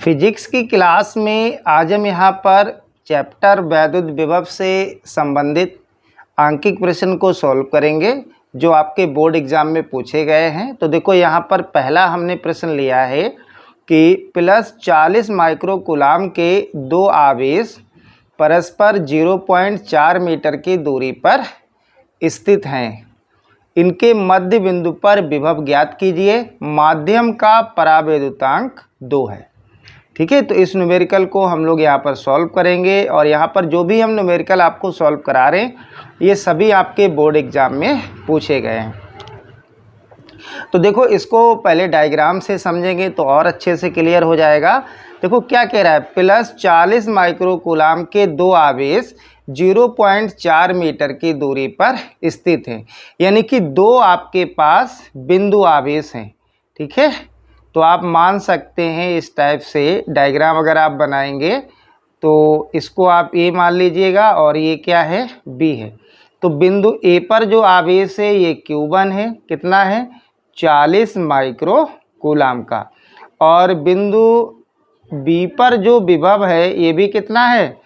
Physics की class में आज हम यहाँ पर चैप्टर वैद्युत विभव से संबंधित आंकिक प्रश्न को सॉल्व करेंगे जो आपके बोर्ड एग्जाम में पूछे गए हैं। तो देखो यहाँ पर पहला हमने प्रश्न लिया है कि +40 माइक्रोकूलाम के दो आवेश परस्पर 0.4 मीटर की दूरी पर स्थित हैं। इनके मध्य बिंदु पर विभव ज्ञात कीजिए। माध्यम का परावैद्युतांक 2 है। ठीक है, तो इस न्यूमेरिकल को हम लोग यहाँ पर सॉल्व करेंगे और यहाँ पर जो भी हम न्यूमेरिकल आपको सॉल्व करा रहे हैं ये सभी आपके बोर्ड एग्जाम में पूछे गए हैं। तो देखो इसको पहले डायग्राम से समझेंगे तो और अच्छे से क्लियर हो जाएगा। देखो क्या कह रहा है, +40 माइक्रोकूलाम के दो आवेश 0.4 मीटर की दूरी पर स्थित हैं, यानी कि दो आपके पास बिंदु आवेश हैं। ठीक है, तो आप मान सकते हैं इस टाइप से डायग्राम अगर आप बनाएंगे तो इसको आप ए मान लीजिएगा और ये क्या है, बी है। तो बिंदु ए पर जो आवेश है ये Q1 है, कितना है 40 माइक्रोकूलाम का, और बिंदु बी पर जो विभव है ये भी कितना है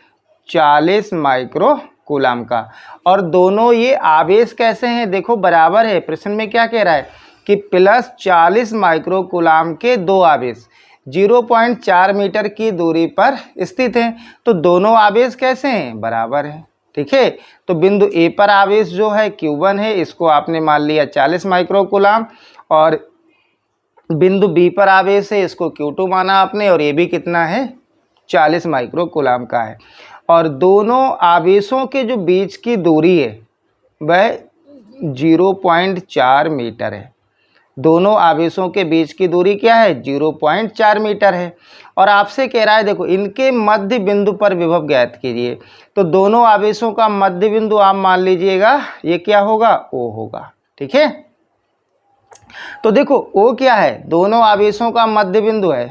40 माइक्रोकूलाम का। और दोनों ये आवेश कैसे हैं, देखो बराबर है। प्रश्न में क्या कह रहा है कि +40 माइक्रोकूलाम के दो आवेश 0.4 मीटर की दूरी पर स्थित हैं। तो दोनों आवेश कैसे हैं, बराबर हैं। ठीक है, तो बिंदु ए पर आवेश जो है Q1 है, इसको आपने मान लिया 40 माइक्रोकूलाम, और बिंदु बी पर आवेश है इसको Q2 माना आपने, और ये भी कितना है 40 माइक्रोकूलाम का है। और दोनों आवेशों के जो बीच की दूरी है वह 0.4 मीटर है। दोनों आवेशों के बीच की दूरी क्या है 0.4 मीटर है। और आपसे कह रहा है देखो इनके मध्य बिंदु पर विभव ज्ञात कीजिए। तो दोनों आवेशों का मध्य बिंदु आप मान लीजिएगा ये क्या होगा, O होगा। ठीक है, तो देखो O क्या है, दोनों आवेशों का मध्य बिंदु है,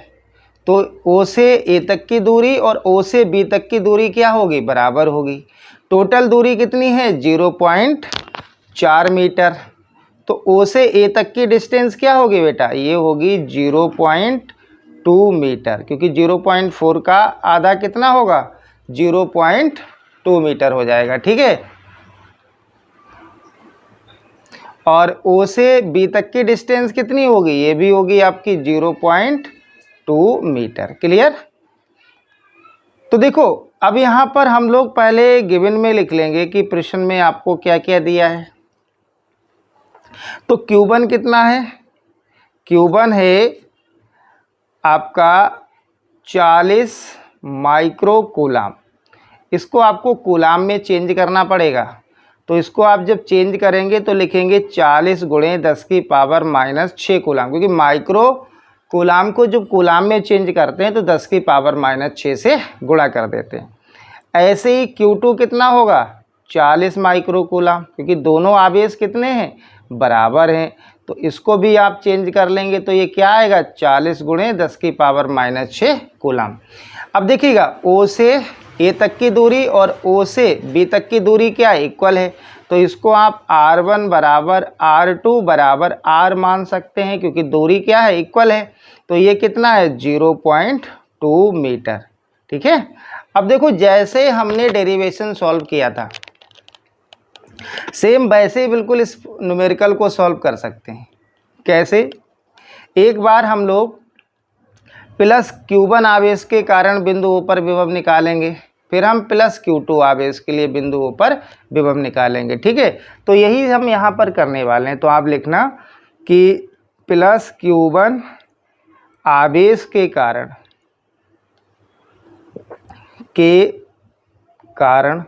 तो O से A तक की दूरी और O से B तक की दूरी क्या होगी, बराबर होगी। टोटल दूरी कितनी है 0.4 मीटर। तो O से A तक की डिस्टेंस क्या होगी बेटा, ये होगी 0.2 मीटर, क्योंकि 0.4 का आधा कितना होगा 0.2 मीटर हो जाएगा। ठीक है, और O से B तक की डिस्टेंस कितनी होगी, ये भी होगी आपकी 0.2 मीटर। क्लियर। तो देखो अब यहाँ पर हम लोग पहले गिवन में लिख लेंगे कि प्रश्न में आपको क्या क्या दिया है। तो Q1 कितना है, Q1 है आपका 40 माइक्रोकूलाम। इसको आपको कूलाम में चेंज करना पड़ेगा। तो इसको आप जब चेंज करेंगे तो लिखेंगे 40 × 10⁻⁻6 कूलाम, क्योंकि माइक्रो कूलाम को जब कूलाम में चेंज करते हैं तो 10⁻⁻6 से गुणा कर देते हैं। ऐसे ही Q2 कितना होगा 40 माइक्रोकूलाम, क्योंकि दोनों आवेश कितने हैं, बराबर हैं। तो इसको भी आप चेंज कर लेंगे तो ये क्या आएगा 40 × 10⁻⁻6 कूलाम। अब देखिएगा O से A तक की दूरी और O से B तक की दूरी क्या है, इक्वल है। तो इसको आप R1 = R2 = R मान सकते हैं, क्योंकि दूरी क्या है, इक्वल है। तो ये कितना है 0.2 मीटर। ठीक है, अब देखो जैसे हमने डेरिवेशन सॉल्व किया था सेम वैसे ही बिल्कुल इस न्यूमेरिकल को सॉल्व कर सकते हैं। कैसे, एक बार हम लोग +Q1 आवेश के कारण बिंदु O पर विभव निकालेंगे, फिर हम +Q2 आवेश के लिए बिंदु O पर विभव निकालेंगे। ठीक है, तो यही हम यहाँ पर करने वाले हैं। तो आप लिखना कि +Q1 आवेश के कारण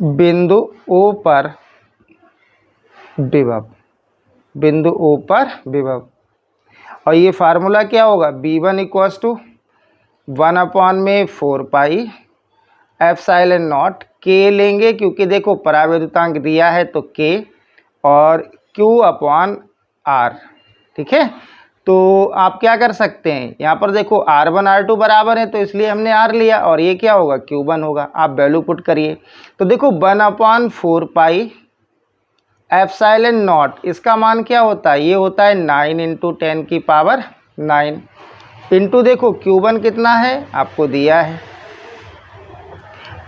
बिंदु O पर विभव, बिंदु O पर विभव। और ये फार्मूला क्या होगा, V1 = 1/4 ε0 K लेंगे, क्योंकि देखो परावैद्युतांक दिया है तो K, और Q/R। ठीक है, तो आप क्या कर सकते हैं, यहाँ पर देखो R1 R2 बराबर है तो इसलिए हमने R लिया, और ये क्या होगा Q1 होगा। आप वैल्यू पुट करिए तो देखो 1/4 एप्सिलॉन नॉट, इसका मान क्या होता है, ये होता है 9 इंटू 10 की पावर 9 इंटू, देखो Q1 कितना है आपको दिया है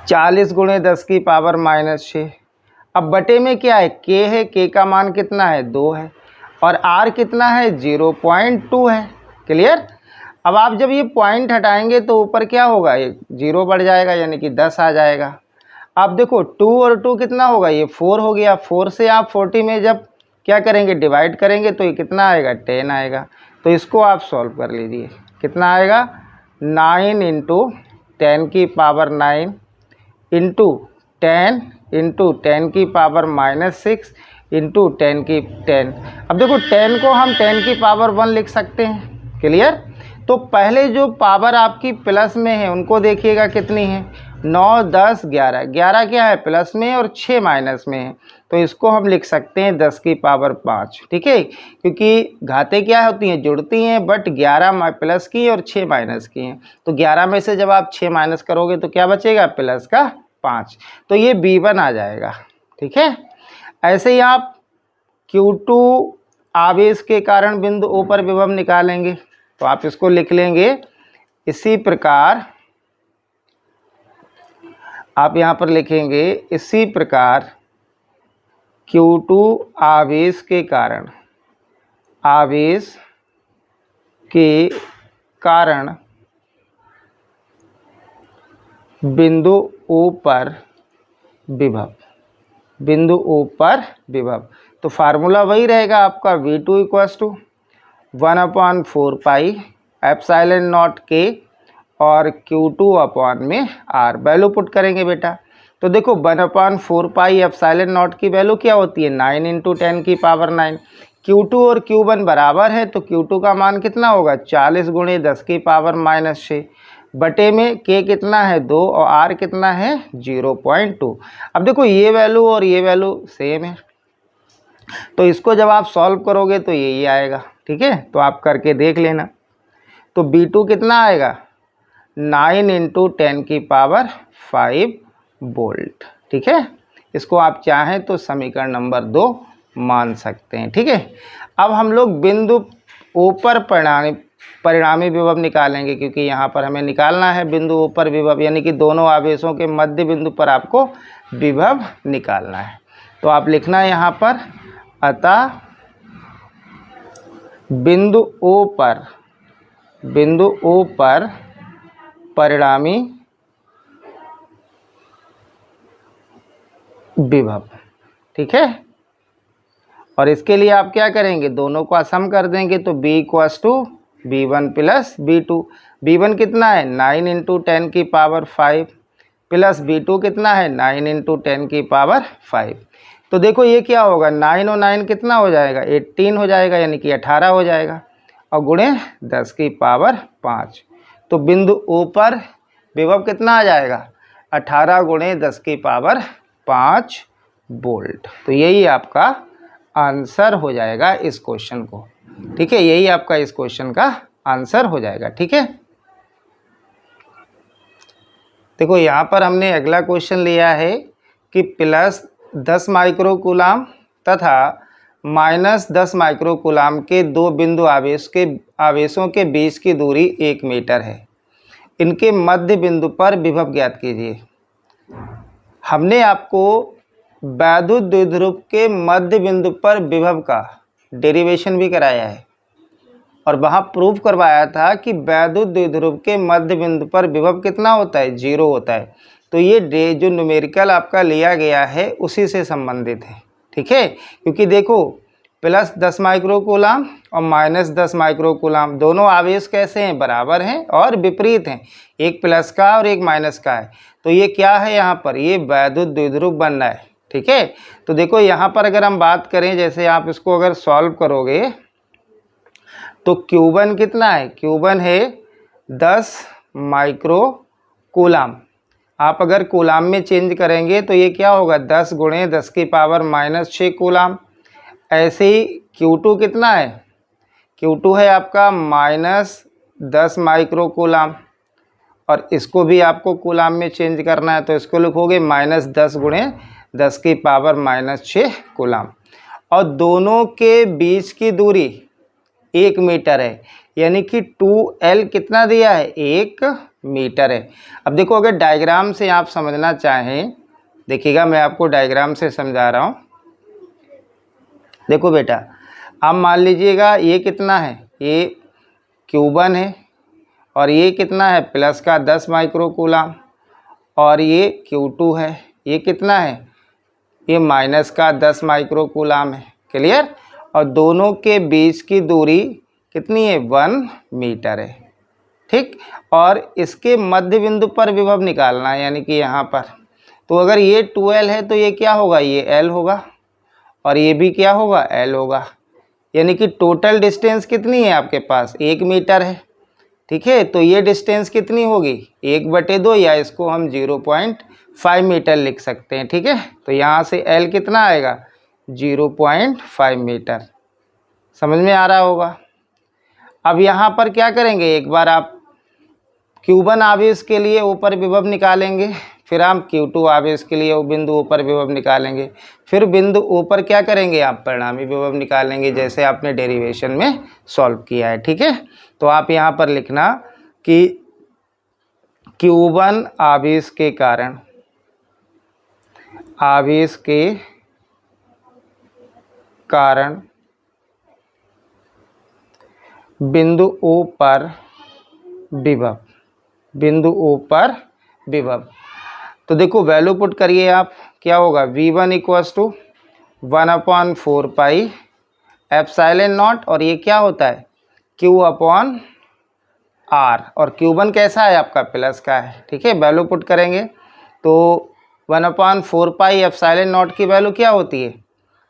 40 गुणे 10 की पावर -6। अब बटे में क्या है, K है, K का मान कितना है 2 है, और R कितना है 0.2 है। क्लियर। अब आप जब ये पॉइंट हटाएंगे तो ऊपर क्या होगा, ये 0 बढ़ जाएगा यानी कि 10 आ जाएगा। अब देखो 2 और 2 कितना होगा, ये 4 हो गया। 4 से आप 40 में जब क्या करेंगे, डिवाइड करेंगे तो ये कितना आएगा 10 आएगा। तो इसको आप सॉल्व कर लीजिए, कितना आएगा 9 इंटू 10 की पावर 9 इंटू 10 इंटू 10 की पावर -6 इंटू 10 की 10। अब देखो 10 को हम 10 की पावर 1 लिख सकते हैं। क्लियर। तो पहले जो पावर आपकी प्लस में है उनको देखिएगा कितनी है, 9, 10, 11। 11 क्या है प्लस में और 6 माइनस में है, तो इसको हम लिख सकते हैं 10 की पावर 5। ठीक है, क्योंकि घातें क्या होती हैं, जुड़ती हैं, बट 11 प्लस की और 6 माइनस की हैं। तो 11 में से जब आप 6 माइनस करोगे तो क्या बचेगा, प्लस का 5। तो ये B1 आ जाएगा। ठीक है। ऐसे ही आप Q2 आवेश के कारण बिंदु O पर विभव निकालेंगे, तो आप इसको लिख लेंगे इसी प्रकार, आप यहाँ पर लिखेंगे इसी प्रकार Q2 आवेश के कारण, आवेश के कारण बिंदु O पर विभव, बिंदु O पर विभव। तो फार्मूला वही रहेगा आपका V2 = 1/4 pi epsilon not K और Q2 अपॉन में R। वैल्यू पुट करेंगे बेटा, तो देखो 1/4 पाई एप्सिलॉन नॉट की वैल्यू क्या होती है 9 इंटू 10 की पावर 9। Q2 और Q1 बराबर है, तो Q2 का मान कितना होगा 40 गुणे 10 की पावर -6 बटे में K कितना है 2 और R कितना है 0.2। अब देखो ये वैल्यू और ये वैल्यू सेम है, तो इसको जब आप सॉल्व करोगे तो यही आएगा। ठीक है, तो आप करके देख लेना। तो B2 कितना आएगा 9 इंटू 10 की पावर 5 वोल्ट। ठीक है, इसको आप चाहें तो समीकरण नंबर 2 मान सकते हैं। ठीक है, अब हम लोग बिंदु O पर परिणामी विभव निकालेंगे, क्योंकि यहाँ पर हमें निकालना है बिंदु O पर विभव, यानी कि दोनों आवेशों के मध्य बिंदु पर आपको विभव निकालना है। तो आप लिखना है यहाँ पर, अतः बिंदु O पर परिणामी विभव। ठीक है, और इसके लिए आप क्या करेंगे, दोनों को सम कर देंगे, तो B = B1 + B2। B1 कितना है 9 इंटू 10 की पावर 5 प्लस B2 कितना है 9 इंटू 10 की पावर 5। तो देखो ये क्या होगा, 9 और 9 कितना हो जाएगा 18 हो जाएगा, यानी कि 18 हो जाएगा, और गुणे 10 की पावर 5। तो बिंदु O पर विभव कितना आ जाएगा 18 गुणे 10 की पावर 5 वोल्ट। तो यही आपका आंसर हो जाएगा इस क्वेश्चन को। ठीक है, यही आपका इस क्वेश्चन का आंसर हो जाएगा। ठीक है, देखो यहाँ पर हमने अगला क्वेश्चन लिया है कि +10 माइक्रोकूलाम तथा -10 माइक्रोकूलाम के दो बिंदु आवेशों के बीच की दूरी 1 मीटर है। इनके मध्य बिंदु पर विभव ज्ञात कीजिए। हमने आपको वैद्युत द्विध्रुव के मध्य बिंदु पर विभव का डेरिवेशन भी कराया है, और वहाँ प्रूफ करवाया था कि वैद्युत द्विध्रुव के मध्य बिंदु पर विभव कितना होता है 0 होता है। तो ये जो न्यूमेरिकल आपका लिया गया है उसी से संबंधित है। ठीक है, क्योंकि देखो +10 माइक्रोकूलाम और -10 माइक्रोकूलाम दोनों आवेश कैसे हैं, बराबर हैं और विपरीत हैं, एक प्लस का और एक माइनस का है। तो ये क्या है, यहाँ पर ये वैद्युत द्विध्रुव बन रहा है। ठीक है, तो देखो यहाँ पर अगर हम बात करें, जैसे आप इसको अगर सॉल्व करोगे तो Q1 कितना है, Q1 है 10 माइक्रोकूलाम। आप अगर कूलाम में चेंज करेंगे तो ये क्या होगा 10 गुणे 10 की पावर -6 कूलाम। ऐसे ही Q2 कितना है, Q2 है आपका -10 माइक्रोकूलाम, और इसको भी आपको कूलाम में चेंज करना है, तो इसको लिखोगे -10 गुणे 10 की पावर -6 कूलाम। और दोनों के बीच की दूरी 1 मीटर है, यानी कि 2L कितना दिया है, 1 मीटर है। अब देखो अगर डायग्राम से आप समझना चाहें, देखिएगा मैं आपको डायग्राम से समझा रहा हूँ। देखो बेटा, अब मान लीजिएगा ये कितना है, ये Q1 है और ये कितना है, प्लस का 10 माइक्रो कूलम, और ये Q2 है, ये कितना है, ये माइनस का 10 माइक्रो कूलम है। क्लियर। और दोनों के बीच की दूरी कितनी है, 1 मीटर है। ठीक। और इसके मध्य बिंदु पर विभव निकालना है, यानी कि यहाँ पर। तो अगर ये 2L है तो ये क्या होगा, ये L होगा, और ये भी क्या होगा, L होगा। यानी कि टोटल डिस्टेंस कितनी है आपके पास, 1 मीटर है। ठीक है। तो ये डिस्टेंस कितनी होगी, 1/2, या इसको हम 0.5 मीटर लिख सकते हैं। ठीक है। तो यहाँ से L कितना आएगा, 0.5 मीटर। समझ में आ रहा होगा। अब यहाँ पर क्या करेंगे, एक बार आप Q1 आवेश के लिए ऊपर विभव निकालेंगे, फिर हम Q2 आवेश के लिए वो बिंदु ऊपर विभव निकालेंगे, फिर बिंदु ऊपर क्या करेंगे, आप परिणामी विभव निकालेंगे, जैसे आपने डेरिवेशन में सॉल्व किया है। ठीक है। तो आप यहाँ पर लिखना कि Q1 आवेश के कारण, आवेश के कारण बिंदु O पर विभव, बिंदु O पर विभव। तो देखो वैल्यू पुट करिए आप, क्या होगा, V1 = 1/4 पाई एप्सिलॉन नॉट, और ये क्या होता है, Q/R, और Q1 कैसा है आपका, प्लस का है। ठीक है। वैल्यू पुट करेंगे तो 1/4 पाई एप्सिलॉन नॉट की वैल्यू क्या होती है,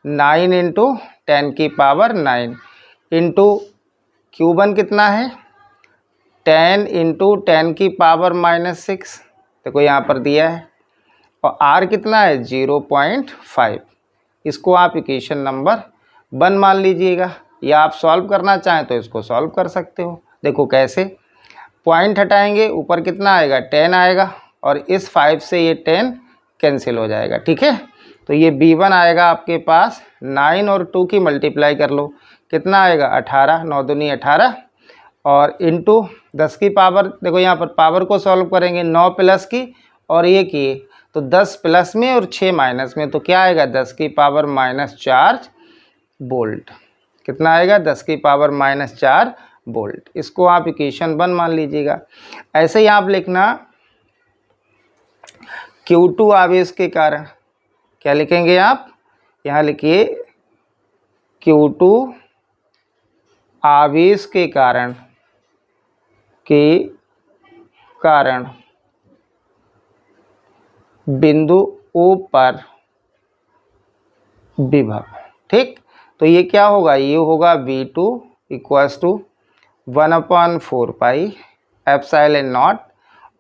9 × 10⁹ इंटू Q1 कितना है, 10 × 10⁻⁻6। देखो यहाँ पर दिया है, और R कितना है, 0.5। इसको आप इक्वेशन नंबर 1 मान लीजिएगा, या आप सॉल्व करना चाहें तो इसको सॉल्व कर सकते हो। देखो कैसे, पॉइंट हटाएंगे, ऊपर कितना आएगा, 10 आएगा, और इस 5 से ये 10 कैंसिल हो जाएगा। ठीक है। तो ये B1 आएगा आपके पास, 9 और 2 की मल्टीप्लाई कर लो, कितना आएगा, 18, 9 दूनी 18, और इंटू 10 की पावर, देखो यहाँ पर पावर को सॉल्व करेंगे, 9 प्लस की और ये की, तो 10 प्लस में और 6 माइनस में, तो क्या आएगा, 10 की पावर -4 वोल्ट। कितना आएगा, 10 की पावर -4 वोल्ट। इसको आप इक्वेशन 1 मान लीजिएगा। ऐसे ही आप लिखना Q2 आवेश के कारण, क्या लिखेंगे आप, यहाँ लिखिए Q2 आवेश के कारण, बिंदु O पर विभव। ठीक। तो ये क्या होगा, ये होगा V2 = 1/4 पाई एप्सिलॉन नॉट,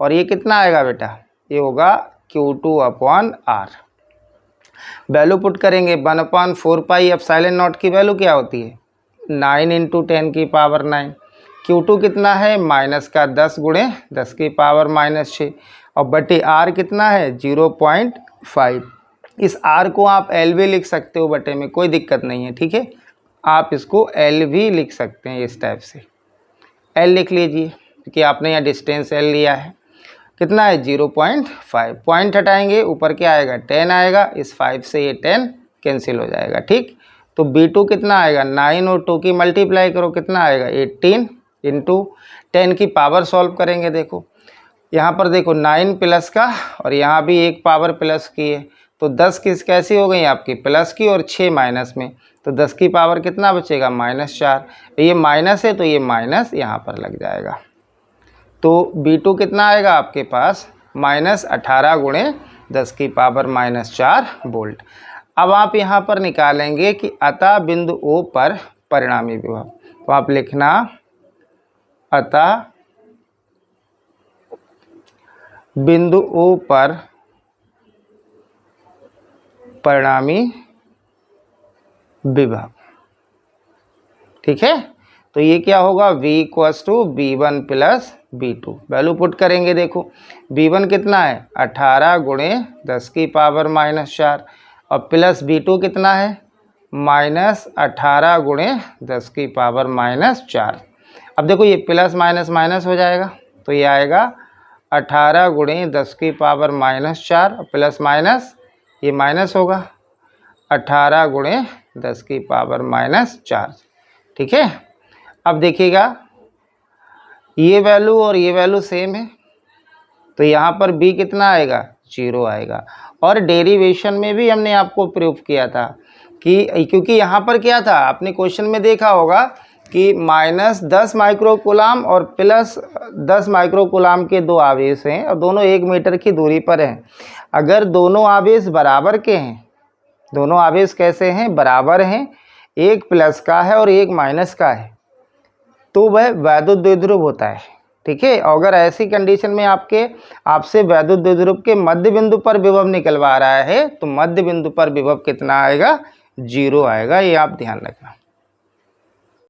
और ये कितना आएगा बेटा, ये होगा Q2/R। वैल्यू पुट करेंगे, 1/4 पाई एप्सिलॉन नॉट की वैल्यू क्या होती है, 9 × 10⁻9। Q2 कितना है, माइनस का 10 × 10⁻6, और बटे R कितना है, 0.5। इस R को आप L भी लिख सकते हो बटे में, कोई दिक्कत नहीं है। ठीक है। आप इसको L भी लिख सकते हैं, इस टाइप से L लिख लीजिए, क्योंकि आपने यहाँ डिस्टेंस L लिया है। कितना है, 0.5। पॉइंट हटाएंगे, ऊपर क्या आएगा, 10 आएगा, इस 5 से ये 10 कैंसिल हो जाएगा। ठीक। तो B2 कितना आएगा, 9 और 2 की मल्टीप्लाई करो, कितना आएगा, 18 × 10 की पावर सॉल्व करेंगे। देखो यहाँ पर देखो 9 प्लस का, और यहाँ भी एक पावर प्लस की है, तो 10 कैसी हो गई आपकी, प्लस की, और 6 माइनस में, तो 10 की पावर कितना बचेगा, -4। ये माइनस है तो ये माइनस यहाँ पर लग जाएगा। तो B2 कितना आएगा आपके पास, -18 × 10⁻⁻4 वोल्ट। अब आप यहाँ पर निकालेंगे कि अतः बिंदु O पर परिणामी विभव। तो आप लिखना, अतः बिंदु O पर परिणामी विभव। ठीक है। तो ये क्या होगा, V = B1 + B2। Value put करेंगे, देखो B1 कितना है, 18 × 10⁻4, और प्लस B2 कितना है, -18 गुणे 10 की पावर -4। अब देखो ये प्लस माइनस माइनस हो जाएगा, तो ये आएगा 18 गुणे 10 की पावर -4 प्लस माइनस ये माइनस होगा 18 गुणे 10 की पावर -4। ठीक है। अब देखिएगा ये वैल्यू और ये वैल्यू सेम है, तो यहाँ पर b कितना आएगा, 0 आएगा। और डेरिवेशन में भी हमने आपको प्रूफ किया था कि क्योंकि यहाँ पर क्या था, आपने क्वेश्चन में देखा होगा कि -10 माइक्रोकूलाम और +10 माइक्रोकूलाम के दो आवेश हैं और दोनों 1 मीटर की दूरी पर हैं। अगर दोनों आवेश बराबर के हैं, दोनों आवेश कैसे हैं, बराबर हैं, एक प्लस का है और एक माइनस का है, तो वह वैद्युत द्विध्रुव होता है। ठीक है। अगर ऐसी कंडीशन में आपसे वैद्युत द्विध्रुव के मध्य बिंदु पर विभव निकलवा रहा है, तो मध्य बिंदु पर विभव कितना आएगा, 0 आएगा। ये आप ध्यान रखना।